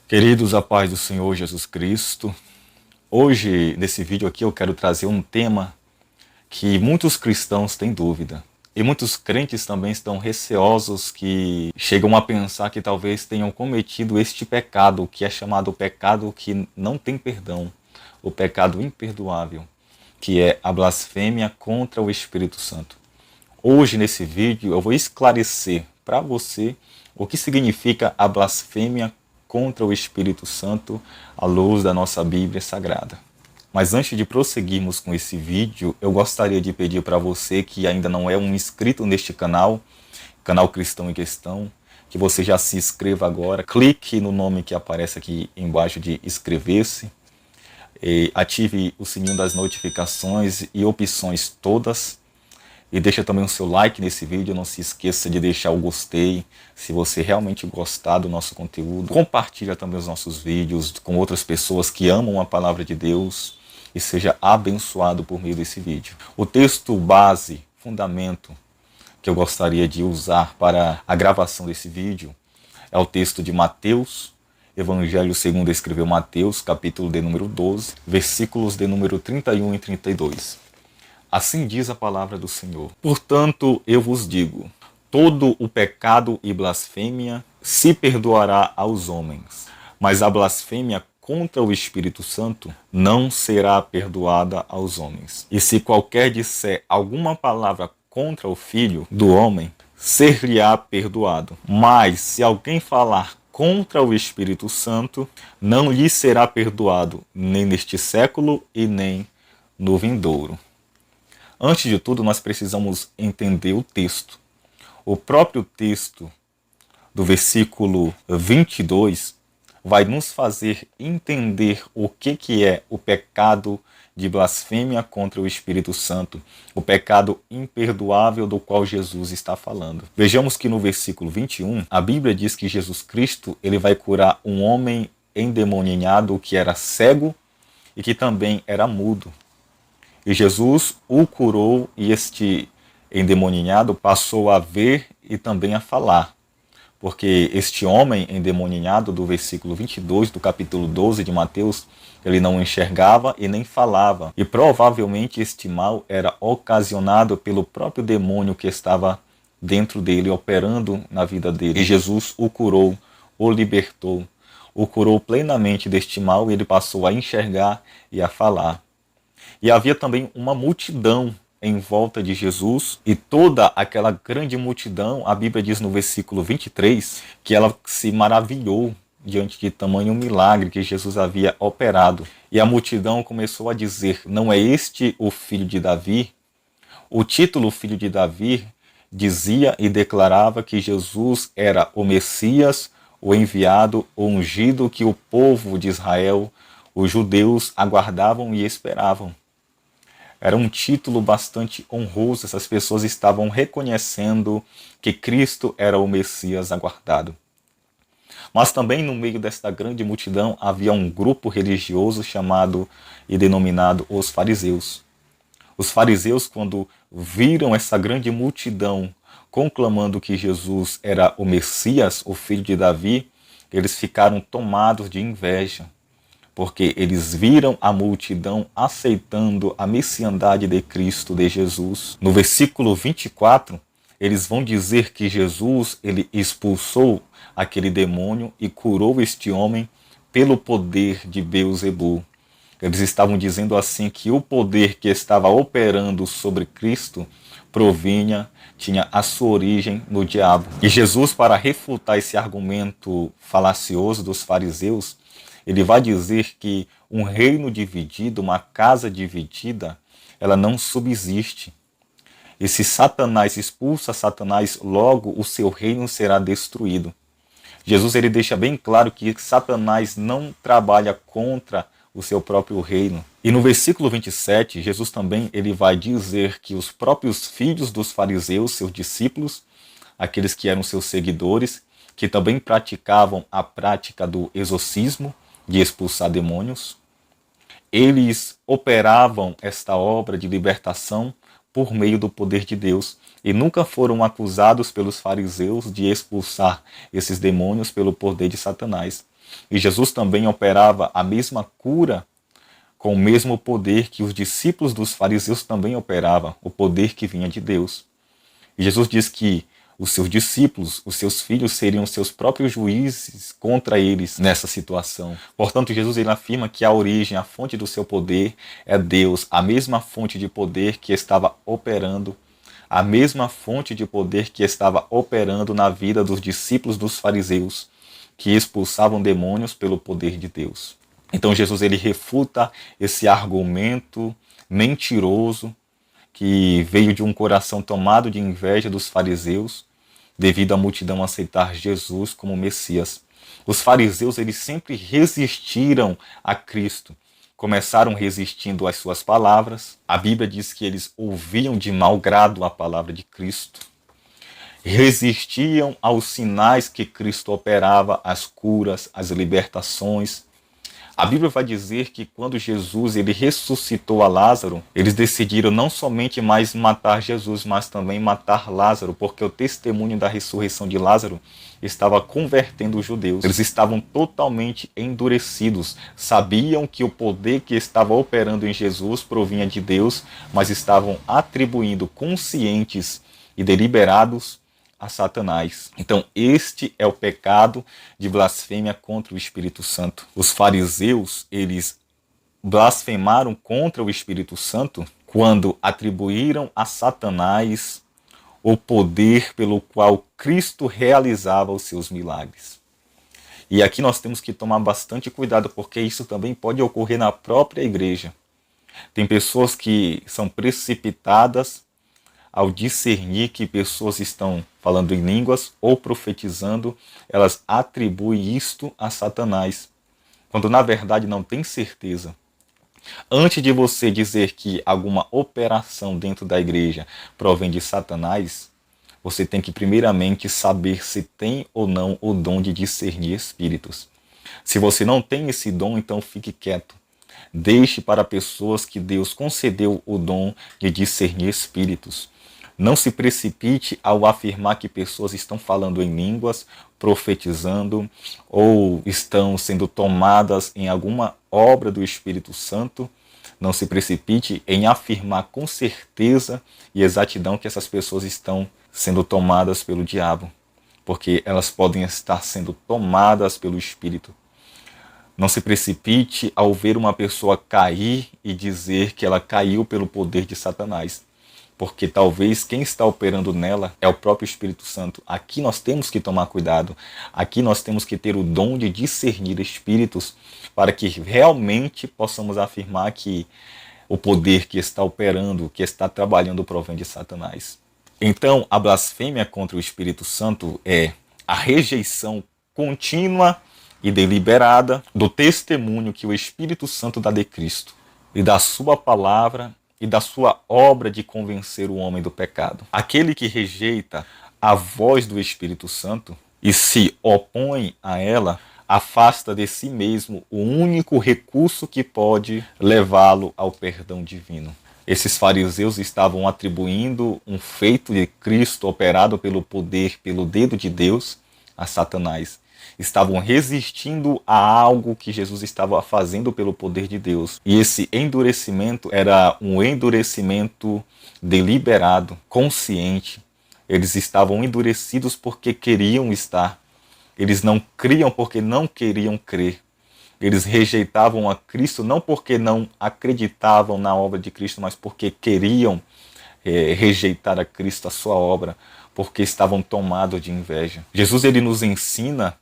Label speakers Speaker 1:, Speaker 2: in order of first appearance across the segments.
Speaker 1: Queridos, a paz do Senhor Jesus Cristo. Hoje, nesse vídeo aqui, eu quero trazer um tema que muitos cristãos têm dúvida. E muitos crentes também estão receosos, que chegam a pensar que talvez tenham cometido este pecado, que é chamado pecado que não tem perdão, o pecado imperdoável, que é a blasfêmia contra o Espírito Santo. Hoje, nesse vídeo, eu vou esclarecer para você o que significa a blasfêmia contra o Espírito Santo à luz da nossa Bíblia Sagrada. Mas antes de prosseguirmos com esse vídeo, eu gostaria de pedir para você que ainda não é um inscrito neste canal Cristão em Questão, que você já se inscreva agora, clique no nome que aparece aqui embaixo de inscrever-se, ative o sininho das notificações e opções todas, e deixa também o seu like nesse vídeo. Não se esqueça de deixar o gostei se você realmente gostar do nosso conteúdo. Compartilha também os nossos vídeos com outras pessoas que amam a palavra de Deus e seja abençoado por meio desse vídeo. O texto base, fundamento, que eu gostaria de usar para a gravação desse vídeo é o texto de Mateus, Evangelho segundo escreveu Mateus, capítulo de número 12, versículos de número 31 e 32. Assim diz a palavra do Senhor. Portanto, eu vos digo, todo o pecado e blasfêmia se perdoará aos homens, mas a blasfêmia contra o Espírito Santo não será perdoada aos homens. E se qualquer disser alguma palavra contra o Filho do homem, ser-lhe-á perdoado. Mas se alguém falar contra o Espírito Santo, não lhe será perdoado, nem neste século e nem no vindouro. Antes de tudo, nós precisamos entender o texto. O próprio texto do versículo 22 vai nos fazer entender o que é o pecado de blasfêmia contra o Espírito Santo, o pecado imperdoável do qual Jesus está falando. Vejamos que no versículo 21, a Bíblia diz que Jesus Cristo ele vai curar um homem endemoniado que era cego e que também era mudo. E Jesus o curou e este endemoniado passou a ver e também a falar. Porque este homem endemoniado do versículo 22 do capítulo 12 de Mateus, ele não enxergava e nem falava. E provavelmente este mal era ocasionado pelo próprio demônio que estava dentro dele, operando na vida dele. E Jesus o curou, o libertou, o curou plenamente deste mal e ele passou a enxergar e a falar. E havia também uma multidão em volta de Jesus, e toda aquela grande multidão, a Bíblia diz no versículo 23, que ela se maravilhou diante de tamanho milagre que Jesus havia operado. E a multidão começou a dizer, não é este o filho de Davi? O título Filho de Davi dizia e declarava que Jesus era o Messias, o enviado, o ungido que o povo de Israel, os judeus, aguardavam e esperavam. Era um título bastante honroso, essas pessoas estavam reconhecendo que Cristo era o Messias aguardado. Mas também no meio desta grande multidão havia um grupo religioso chamado e denominado os fariseus. Os fariseus, quando viram essa grande multidão conclamando que Jesus era o Messias, o filho de Davi, eles ficaram tomados de inveja, porque eles viram a multidão aceitando a messiandade de Cristo, de Jesus. No versículo 24, eles vão dizer que Jesus ele expulsou aquele demônio e curou este homem pelo poder de Beelzebul. Eles estavam dizendo assim que o poder que estava operando sobre Cristo tinha a sua origem no diabo. E Jesus, para refutar esse argumento falacioso dos fariseus, ele vai dizer que um reino dividido, uma casa dividida, ela não subsiste. E se Satanás expulsa Satanás, logo o seu reino será destruído. Jesus ele deixa bem claro que Satanás não trabalha contra o seu próprio reino. E no versículo 27, Jesus também ele vai dizer que os próprios filhos dos fariseus, seus discípulos, aqueles que eram seus seguidores, que também praticavam a prática do exorcismo, de expulsar demônios, eles operavam esta obra de libertação por meio do poder de Deus e nunca foram acusados pelos fariseus de expulsar esses demônios pelo poder de Satanás. E Jesus também operava a mesma cura com o mesmo poder que os discípulos dos fariseus também operavam, o poder que vinha de Deus. E Jesus diz que os seus discípulos, os seus filhos, seriam seus próprios juízes contra eles nessa situação. Portanto, Jesus ele afirma que a origem, a fonte do seu poder é Deus, a mesma fonte de poder que estava operando, a mesma fonte de poder que estava operando na vida dos discípulos dos fariseus, que expulsavam demônios pelo poder de Deus. Então Jesus ele refuta esse argumento mentiroso que veio de um coração tomado de inveja dos fariseus, devido à multidão aceitar Jesus como Messias. Os fariseus eles sempre resistiram a Cristo. Começaram resistindo às suas palavras. A Bíblia diz que eles ouviam de mau grado a palavra de Cristo. Resistiam aos sinais que Cristo operava, as curas, as libertações. A Bíblia vai dizer que quando Jesus ele ressuscitou a Lázaro, eles decidiram não somente mais matar Jesus, mas também matar Lázaro, porque o testemunho da ressurreição de Lázaro estava convertendo os judeus. Eles estavam totalmente endurecidos, sabiam que o poder que estava operando em Jesus provinha de Deus, mas estavam atribuindo conscientes e deliberados a Satanás. Então este é o pecado de blasfêmia contra o Espírito Santo. Os fariseus, eles blasfemaram contra o Espírito Santo quando atribuíram a Satanás o poder pelo qual Cristo realizava os seus milagres. E aqui nós temos que tomar bastante cuidado, porque isso também pode ocorrer na própria igreja. Tem pessoas que são precipitadas ao discernir que pessoas estão falando em línguas ou profetizando, elas atribuem isto a Satanás, quando na verdade não tem certeza. Antes de você dizer que alguma operação dentro da igreja provém de Satanás, você tem que primeiramente saber se tem ou não o dom de discernir espíritos. Se você não tem esse dom, então fique quieto. Deixe para pessoas que Deus concedeu o dom de discernir espíritos. Não se precipite ao afirmar que pessoas estão falando em línguas, profetizando ou estão sendo tomadas em alguma obra do Espírito Santo. Não se precipite em afirmar com certeza e exatidão que essas pessoas estão sendo tomadas pelo diabo, porque elas podem estar sendo tomadas pelo Espírito. Não se precipite ao ver uma pessoa cair e dizer que ela caiu pelo poder de Satanás, porque talvez quem está operando nela é o próprio Espírito Santo. Aqui nós temos que tomar cuidado, aqui nós temos que ter o dom de discernir espíritos, para que realmente possamos afirmar que o poder que está operando, que está trabalhando, provém de Satanás. Então, a blasfêmia contra o Espírito Santo é a rejeição contínua e deliberada do testemunho que o Espírito Santo dá de Cristo e da sua palavra e da sua obra de convencer o homem do pecado. Aquele que rejeita a voz do Espírito Santo e se opõe a ela, afasta de si mesmo o único recurso que pode levá-lo ao perdão divino. Esses fariseus estavam atribuindo um feito de Cristo operado pelo poder, pelo dedo de Deus, a Satanás. Estavam resistindo a algo que Jesus estava fazendo pelo poder de Deus. E esse endurecimento era um endurecimento deliberado, consciente. Eles estavam endurecidos porque queriam estar. Eles não criam porque não queriam crer. Eles rejeitavam a Cristo não porque não acreditavam na obra de Cristo, mas porque queriam rejeitar a Cristo, a sua obra, porque estavam tomados de inveja. Jesus ele nos ensina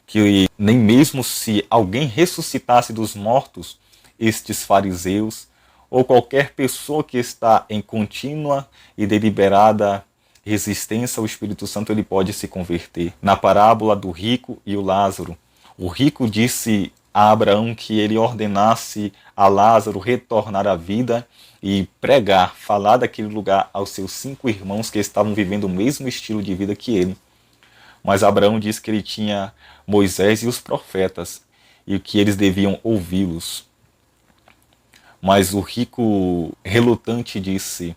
Speaker 1: que nem mesmo se alguém ressuscitasse dos mortos, estes fariseus ou qualquer pessoa que está em contínua e deliberada resistência ao Espírito Santo, ele pode se converter. Na parábola do rico e o Lázaro, o rico disse a Abraão que ele ordenasse a Lázaro retornar à vida e pregar, falar daquele lugar aos seus 5 irmãos que estavam vivendo o mesmo estilo de vida que ele. Mas Abraão disse que ele tinha Moisés e os profetas e que eles deviam ouvi-los. Mas o rico relutante disse: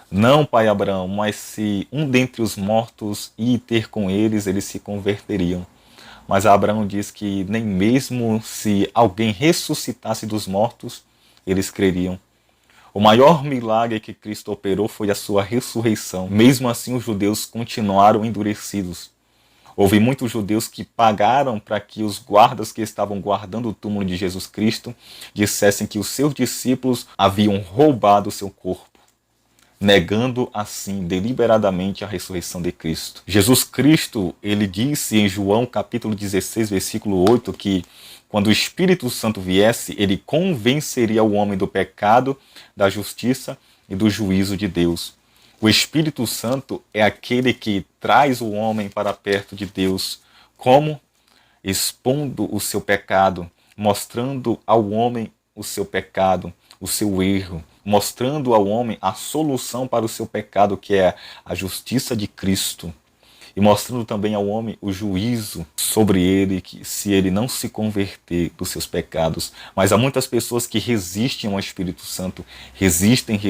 Speaker 1: não, pai Abraão, mas se um dentre os mortos ir ter com eles, eles se converteriam. Mas Abraão diz que nem mesmo se alguém ressuscitasse dos mortos, eles creriam. O maior milagre que Cristo operou foi a sua ressurreição. Mesmo assim, os judeus continuaram endurecidos. Houve muitos judeus que pagaram para que os guardas que estavam guardando o túmulo de Jesus Cristo dissessem que os seus discípulos haviam roubado o seu corpo, negando assim deliberadamente a ressurreição de Cristo. Jesus Cristo, ele disse em João capítulo 16, versículo 8, que quando o Espírito Santo viesse, ele convenceria o homem do pecado, da justiça e do juízo de Deus. O Espírito Santo é aquele que traz o homem para perto de Deus, como? Expondo o seu pecado, mostrando ao homem o seu pecado, o seu erro, mostrando ao homem a solução para o seu pecado, que é a justiça de Cristo, e mostrando também ao homem o juízo sobre ele, que se ele não se converter dos seus pecados. Mas há muitas pessoas que resistem ao Espírito Santo, resistem,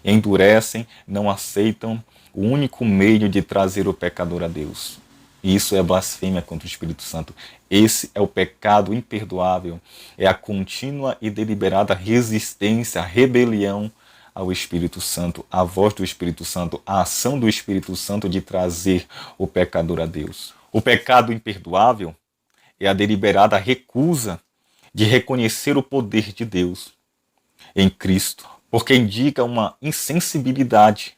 Speaker 1: endurecem, não aceitam o único meio de trazer o pecador a Deus. E isso é blasfêmia contra o Espírito Santo. Esse é o pecado imperdoável, é a contínua e deliberada resistência, rebelião ao Espírito Santo, a voz do Espírito Santo, a ação do Espírito Santo de trazer o pecador a Deus. O pecado imperdoável é a deliberada recusa de reconhecer o poder de Deus em Cristo, porque indica uma insensibilidade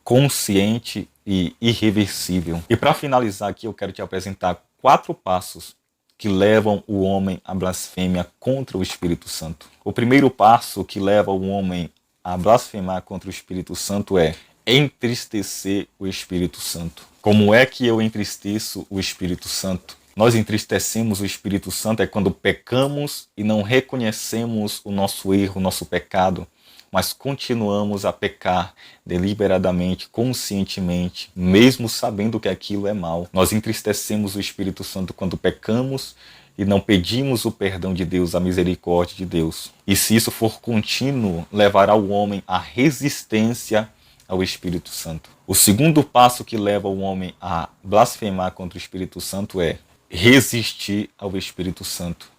Speaker 1: consciente e irreversível. E para finalizar aqui, eu quero te apresentar 4 passos que levam o homem à blasfêmia contra o Espírito Santo. O primeiro passo que leva o homem a blasfemar contra o Espírito Santo é entristecer o Espírito Santo. Como é que eu entristeço o Espírito Santo? Nós entristecemos o Espírito Santo é quando pecamos e não reconhecemos o nosso erro, o nosso pecado, mas continuamos a pecar deliberadamente, conscientemente, mesmo sabendo que aquilo é mal. Nós entristecemos o Espírito Santo quando pecamos e não pedimos o perdão de Deus, a misericórdia de Deus. E se isso for contínuo, levará o homem à resistência ao Espírito Santo. O segundo passo que leva o homem a blasfemar contra o Espírito Santo é resistir ao Espírito Santo.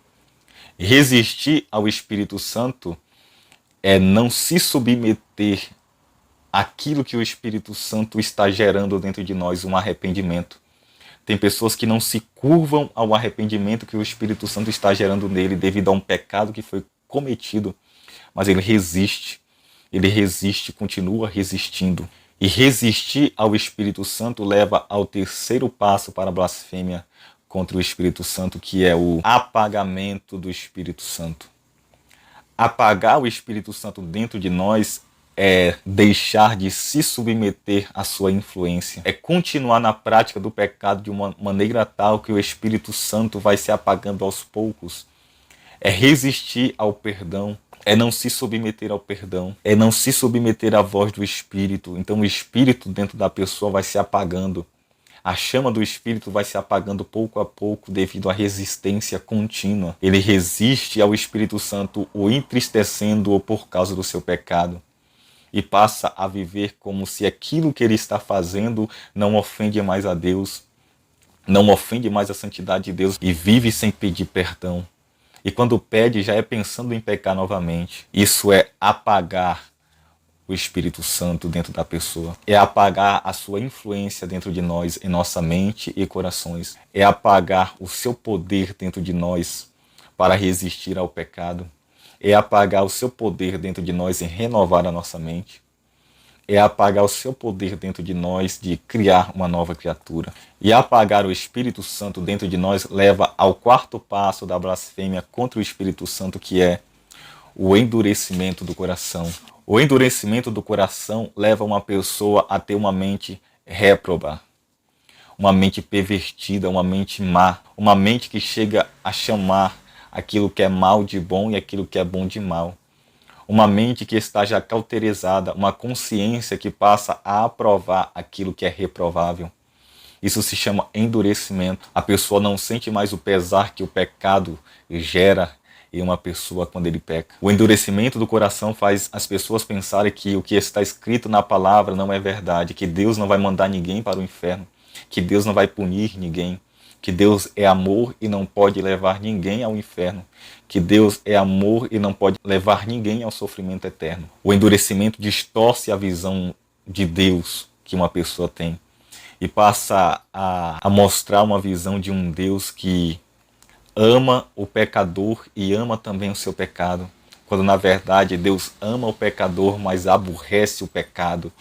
Speaker 1: Resistir ao Espírito Santo é não se submeter àquilo que o Espírito Santo está gerando dentro de nós, um arrependimento. Tem pessoas que não se curvam ao arrependimento que o Espírito Santo está gerando nele devido a um pecado que foi cometido, mas ele resiste, continua resistindo. E resistir ao Espírito Santo leva ao terceiro passo para a blasfêmia contra o Espírito Santo, que é o apagamento do Espírito Santo. Apagar o Espírito Santo dentro de nós é deixar de se submeter à sua influência. É continuar na prática do pecado de uma maneira tal que o Espírito Santo vai se apagando aos poucos. É resistir ao perdão. É não se submeter ao perdão. É não se submeter à voz do Espírito. Então o Espírito dentro da pessoa vai se apagando. A chama do Espírito vai se apagando pouco a pouco devido à resistência contínua. Ele resiste ao Espírito Santo, o entristecendo-o por causa do seu pecado. E passa a viver como se aquilo que ele está fazendo não ofende mais a Deus, não ofende mais a santidade de Deus e vive sem pedir perdão. E quando pede, já é pensando em pecar novamente. Isso é apagar o Espírito Santo dentro da pessoa. É apagar a sua influência dentro de nós, em nossa mente e corações. É apagar o seu poder dentro de nós para resistir ao pecado. É apagar o seu poder dentro de nós em renovar a nossa mente. É apagar o seu poder dentro de nós de criar uma nova criatura. E apagar o Espírito Santo dentro de nós leva ao quarto passo da blasfêmia contra o Espírito Santo, que é o endurecimento do coração. O endurecimento do coração leva uma pessoa a ter uma mente réproba, uma mente pervertida, uma mente má, uma mente que chega a chamar aquilo que é mal de bom e aquilo que é bom de mal. Uma mente que está já cauterizada, uma consciência que passa a aprovar aquilo que é reprovável. Isso se chama endurecimento. A pessoa não sente mais o pesar que o pecado gera em uma pessoa quando ele peca. O endurecimento do coração faz as pessoas pensarem que o que está escrito na palavra não é verdade, que Deus não vai mandar ninguém para o inferno. que Deus não vai punir ninguém, que Deus é amor e não pode levar ninguém ao inferno, que Deus é amor e não pode levar ninguém ao sofrimento eterno. O endurecimento distorce a visão de Deus que uma pessoa tem e passa a mostrar uma visão de um Deus que ama o pecador e ama também o seu pecado, quando na verdade Deus ama o pecador, mas aborrece o pecado.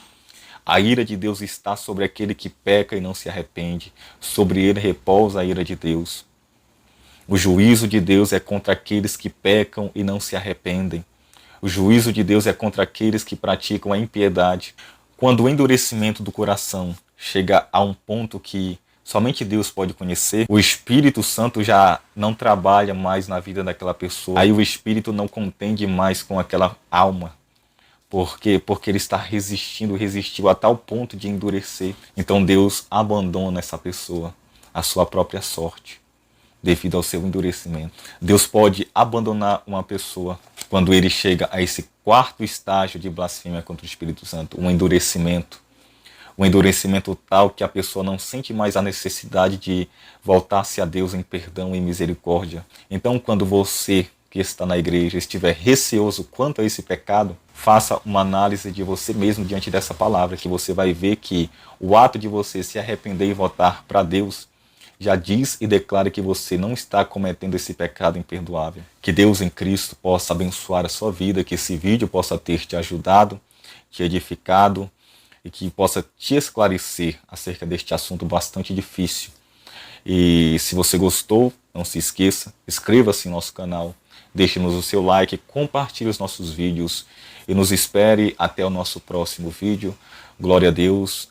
Speaker 1: A ira de Deus está sobre aquele que peca e não se arrepende. Sobre ele repousa a ira de Deus. O juízo de Deus é contra aqueles que pecam e não se arrependem. O juízo de Deus é contra aqueles que praticam a impiedade. Quando o endurecimento do coração chega a um ponto que somente Deus pode conhecer, o Espírito Santo já não trabalha mais na vida daquela pessoa. Aí o Espírito não contende mais com aquela alma. Porque ele está resistiu a tal ponto de endurecer. Então Deus abandona essa pessoa à sua própria sorte, devido ao seu endurecimento. Deus pode abandonar uma pessoa quando ele chega a esse quarto estágio de blasfêmia contra o Espírito Santo, um endurecimento. Um endurecimento tal que a pessoa não sente mais a necessidade de voltar-se a Deus em perdão e misericórdia. Então, quando você que está na igreja estiver receoso quanto a esse pecado, faça uma análise de você mesmo diante dessa palavra, que você vai ver que o ato de você se arrepender e voltar para Deus já diz e declara que você não está cometendo esse pecado imperdoável. Que Deus em Cristo possa abençoar a sua vida, que esse vídeo possa ter te ajudado, te edificado e que possa te esclarecer acerca deste assunto bastante difícil. E se você gostou, não se esqueça, inscreva-se no nosso canal, deixe-nos o seu like, compartilhe os nossos vídeos e nos espere até o nosso próximo vídeo. Glória a Deus.